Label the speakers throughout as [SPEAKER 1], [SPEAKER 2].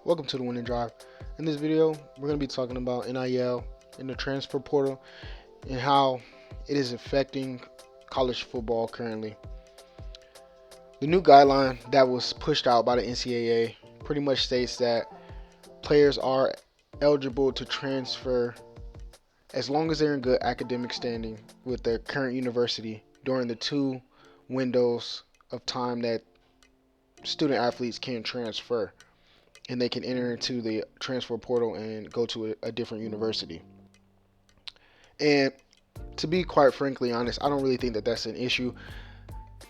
[SPEAKER 1] Welcome to the Winning Drive. In this video, we're going to be talking about NIL and the transfer portal and how it is affecting college football currently. The new guideline that was pushed out by the NCAA pretty much states that players are eligible to transfer as long as they're in good academic standing with their current university during the two windows of time that student athletes can transfer, and they can enter into the transfer portal and go to a different university. And to be quite frankly honest, I don't really think that that's an issue.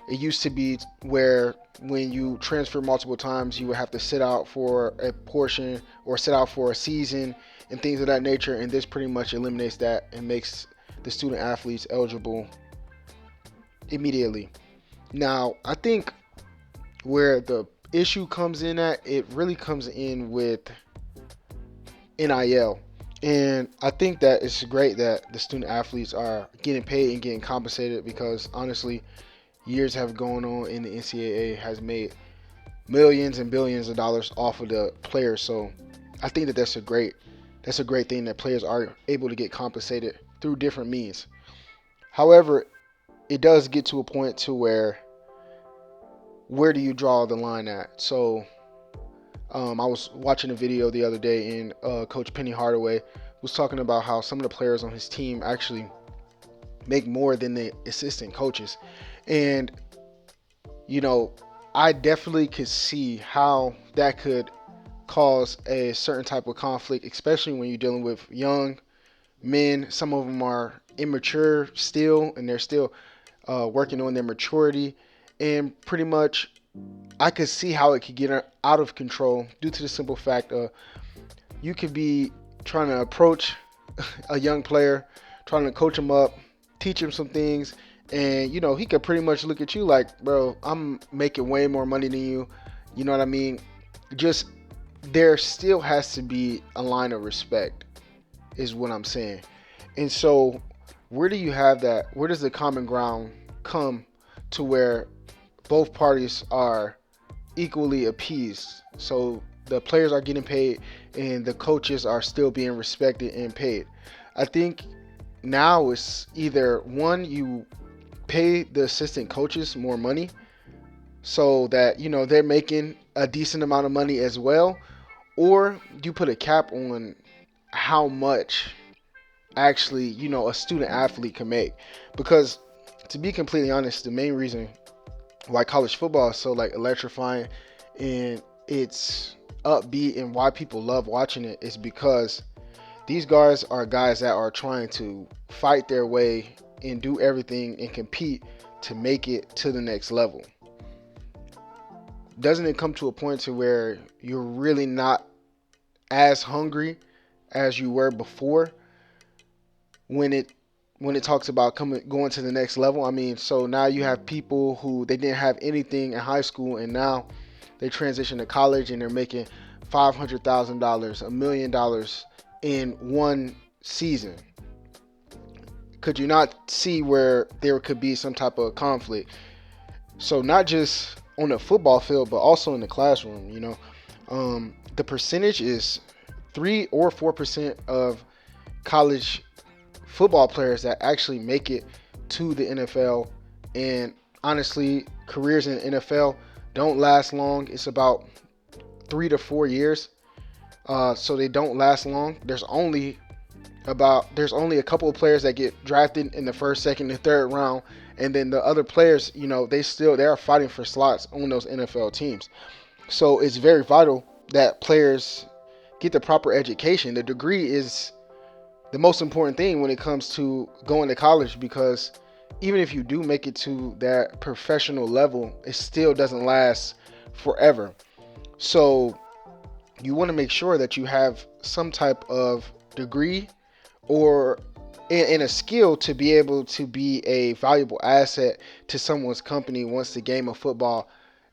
[SPEAKER 1] It used to be where when you transfer multiple times, you would have to sit out for a portion or sit out for a season and things of that nature. And this pretty much eliminates that and makes the student athletes eligible immediately. Now, I think where the issue comes in at, it really comes in with NIL. And I think that it's great that the student athletes are getting paid and getting compensated because honestly, years have gone on and the NCAA has made millions and billions of dollars off of the players. So I think that that's a great thing that players are able to get compensated through different means. However, it does get to a point to where do you draw the line at? So I was watching a video the other day, and Coach Penny Hardaway was talking about how some of the players on his team actually make more than the assistant coaches. And, I definitely could see how that could cause a certain type of conflict, especially when you're dealing with young men. Some of them are immature still, and they're still working on their maturity. And pretty much, I could see how it could get out of control due to the simple fact of you could be trying to approach a young player, trying to coach him up, teach him some things, and he could pretty much look at you like, bro, I'm making way more money than you. You know what I mean? Just there still has to be a line of respect, is what I'm saying. And so, where do you have that? Where does the common ground come to where both parties are equally appeased? So the players are getting paid and the coaches are still being respected and paid. I think now it's either one, you pay the assistant coaches more money so that they're making a decent amount of money as well, or you put a cap on how much actually a student athlete can make. Because to be completely honest, the main reason why college football is so electrifying and it's upbeat and why people love watching it is because these guys are guys that are trying to fight their way and do everything and compete to make it to the next level. Doesn't it come to a point to where you're really not as hungry as you were before when it talks about going to the next level? I mean, so now you have people who they didn't have anything in high school and now they transition to college and they're making $500,000, $1 million in one season. Could you not see where there could be some type of conflict? So not just on the football field, but also in the classroom. The percentage is 3 or 4% of college football players that actually make it to the NFL. And honestly, careers in the NFL don't last long. It's about 3 to 4 years. So they don't last long. There's only a couple of players that get drafted in the first, second, and third round, and then the other players, they are fighting for slots on those NFL teams. So it's very vital that players get the proper education. The degree is the most important thing when it comes to going to college, because even if you do make it to that professional level, it still doesn't last forever. So you want to make sure that you have some type of degree or in a skill to be able to be a valuable asset to someone's company once the game of football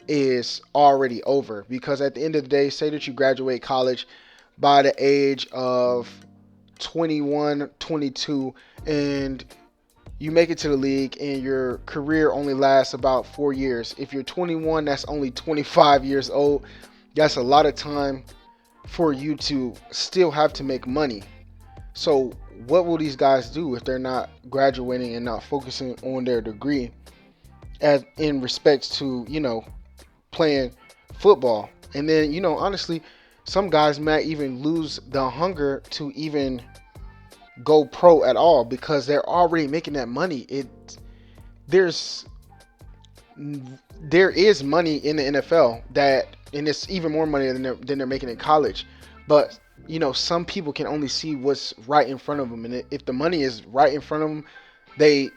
[SPEAKER 1] is already over. Because at the end of the day, say that you graduate college by the age of 21, 22, and you make it to the league and your career only lasts about 4 years. If you're 21, that's only 25 years old. That's a lot of time for you to still have to make money. So what will these guys do if they're not graduating and not focusing on their degree as in respects to, playing football? And then, honestly, some guys might even lose the hunger to even go pro at all because they're already making that money. There's there is money in the NFL and it's even more money than they're making in college. But some people can only see what's right in front of them, and if the money is right in front of them, they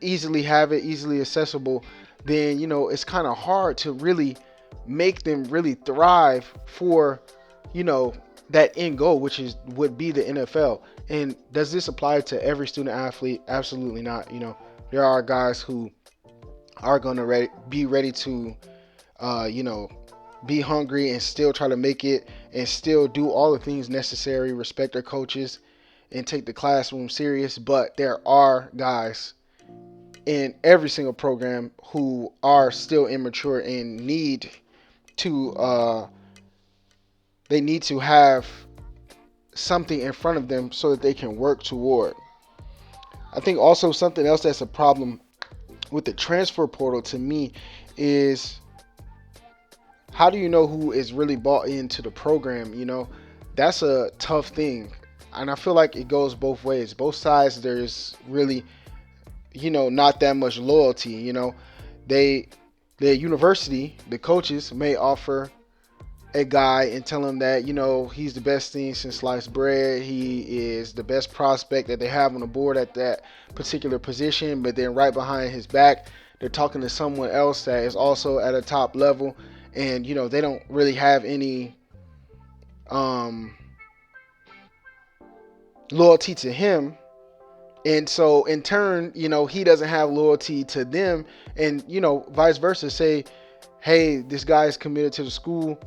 [SPEAKER 1] easily have it, easily accessible. Then it's kind of hard to really make them really thrive for you know that end goal, which would be the NFL. And does this apply to every student athlete? Absolutely not. There are guys who are going to be ready to, uh, you know, be hungry and still try to make it and still do all the things necessary, respect their coaches, and take the classroom serious. But there are guys in every single program who are still immature and to they need to have something in front of them so that they can work toward. I think also something else that's a problem with the transfer portal to me is, how do you know who is really bought into the program? That's a tough thing. And I feel like it goes both ways. Both sides, there's really, not that much loyalty. The university, the coaches may offer a guy and tell him that, he's the best thing since sliced bread. He is the best prospect that they have on the board at that particular position. But then right behind his back, they're talking to someone else that is also at a top level. And, they don't really have any loyalty to him. And so in turn, he doesn't have loyalty to them. And, vice versa. Say, hey, this guy is committed to the school.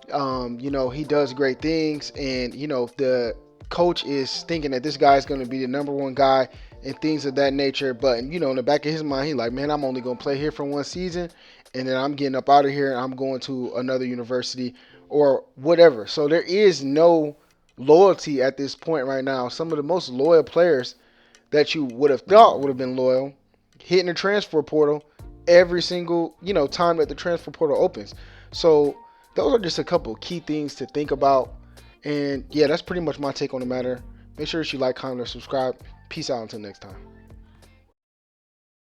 [SPEAKER 1] He does great things, and the coach is thinking that this guy is going to be the number one guy and things of that nature. But in the back of his mind, he's like, man, I'm only going to play here for one season, and then I'm getting up out of here and I'm going to another university or whatever. So there is no loyalty at this point right now. Some of the most loyal players that you would have thought would have been loyal hitting the transfer portal every single time that the transfer portal opens. So those are just a couple of key things to think about. And yeah, that's pretty much my take on the matter. Make sure that you like, comment, or subscribe. Peace out until next time.